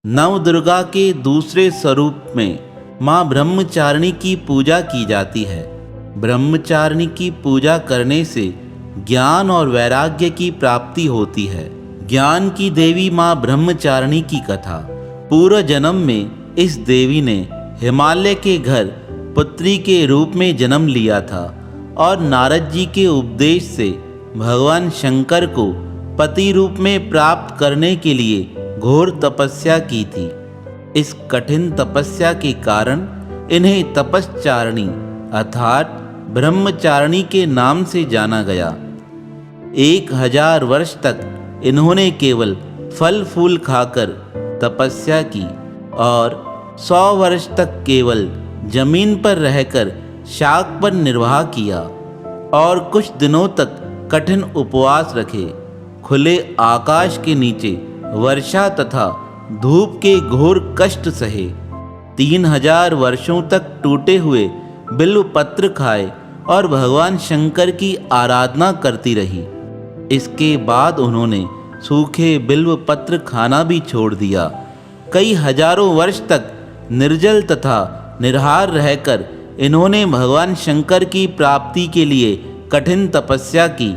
नवदुर्गा के दूसरे स्वरूप में माँ ब्रह्मचारिणी की पूजा की जाती है। ब्रह्मचारिणी की पूजा करने से ज्ञान और वैराग्य की प्राप्ति होती है। ज्ञान की देवी माँ ब्रह्मचारिणी की कथा। पूर्व जन्म में इस देवी ने हिमालय के घर पुत्री के रूप में जन्म लिया था और नारद जी के उपदेश से भगवान शंकर को पति रूप में प्राप्त करने के लिए घोर तपस्या की थी। इस कठिन तपस्या के कारण इन्हें तपस्चारिणी अर्थात ब्रह्मचारिणी के नाम से जाना गया। 1000 वर्ष तक इन्होंने केवल फल फूल खाकर तपस्या की और 100 वर्ष तक केवल जमीन पर रहकर शाक पर निर्वाह किया और कुछ दिनों तक कठिन उपवास रखे। खुले आकाश के नीचे वर्षा तथा धूप के घोर कष्ट सहे। 3000 वर्षों तक टूटे हुए बिल्व पत्र खाए और भगवान शंकर की आराधना करती रही। इसके बाद उन्होंने सूखे बिल्व पत्र खाना भी छोड़ दिया। कई हजारों वर्ष तक निर्जल तथा निराहार रहकर इन्होंने भगवान शंकर की प्राप्ति के लिए कठिन तपस्या की।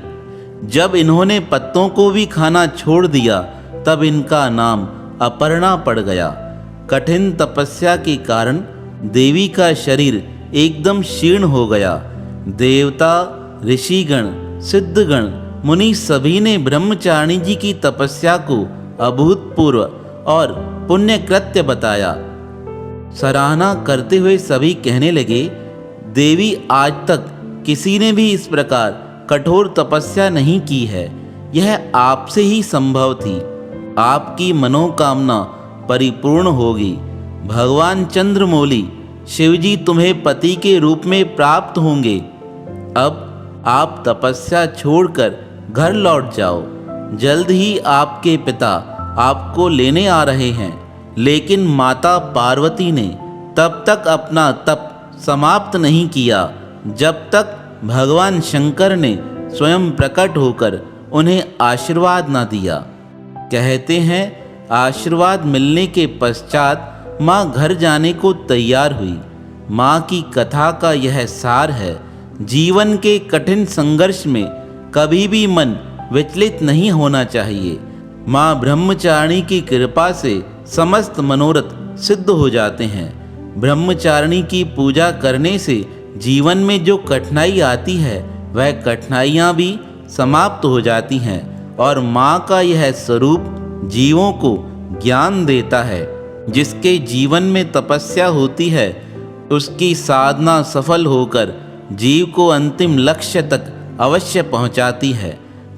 जब इन्होंने पत्तों को भी खाना छोड़ दिया तब इनका नाम अपर्णा पड़ गया। कठिन तपस्या के कारण देवी का शरीर एकदम क्षीण हो गया। देवता, ऋषिगण, सिद्धगण, मुनि सभी ने ब्रह्मचारिणी जी की तपस्या को अभूतपूर्व और पुण्य कृत्य बताया। सराहना करते हुए सभी कहने लगे, देवी आज तक किसी ने भी इस प्रकार कठोर तपस्या नहीं की है। यह आपसे ही संभव थी। आपकी मनोकामना परिपूर्ण होगी। भगवान चंद्रमौली शिवजी तुम्हें पति के रूप में प्राप्त होंगे। अब आप तपस्या छोड़कर घर लौट जाओ। जल्द ही आपके पिता आपको लेने आ रहे हैं। लेकिन माता पार्वती ने तब तक अपना तप समाप्त नहीं किया जब तक भगवान शंकर ने स्वयं प्रकट होकर उन्हें आशीर्वाद न दिया। कहते हैं आशीर्वाद मिलने के पश्चात माँ घर जाने को तैयार हुई। माँ की कथा का यह सार है, जीवन के कठिन संघर्ष में कभी भी मन विचलित नहीं होना चाहिए। माँ ब्रह्मचारिणी की कृपा से समस्त मनोरथ सिद्ध हो जाते हैं। ब्रह्मचारिणी की पूजा करने से जीवन में जो कठिनाई आती है वह कठिनाइयाँ भी समाप्त हो जाती हैं और माँ का यह स्वरूप जीवों को ज्ञान देता है। जिसके जीवन में तपस्या होती है उसकी साधना सफल होकर जीव को अंतिम लक्ष्य तक अवश्य पहुँचाती है।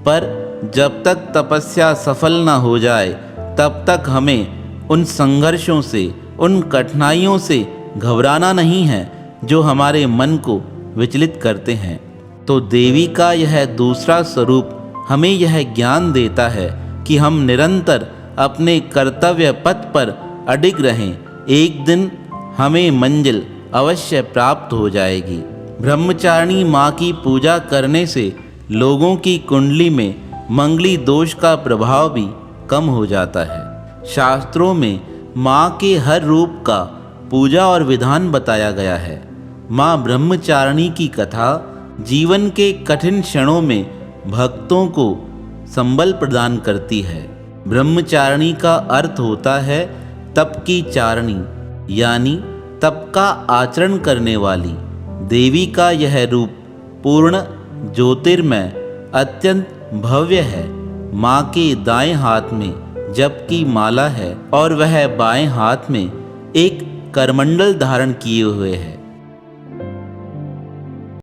पर जब तक तपस्या सफल न हो जाए तब तक हमें उन संघर्षों से, उन कठिनाइयों से घबराना नहीं है जो हमारे मन को विचलित करते हैं। तो देवी का यह दूसरा स्वरूप हमें यह ज्ञान देता है कि हम निरंतर अपने कर्तव्य पथ पर अडिग रहें। एक दिन हमें मंजिल अवश्य प्राप्त हो जाएगी। ब्रह्मचारिणी माँ की पूजा करने से लोगों की कुंडली में मंगली दोष का प्रभाव भी कम हो जाता है। शास्त्रों में माँ के हर रूप का पूजा और विधान बताया गया है। माँ ब्रह्मचारिणी की कथा जीवन के कठिन क्षणों में भक्तों को संबल प्रदान करती है। ब्रह्मचारिणी का अर्थ होता है तप की चारिणी, यानी तप का आचरण करने वाली। देवी का यह रूप पूर्ण ज्योतिर्मय अत्यंत भव्य है। माँ के दाएं हाथ में जप की माला है और वह बाएं हाथ में एक करमंडल धारण किए हुए है।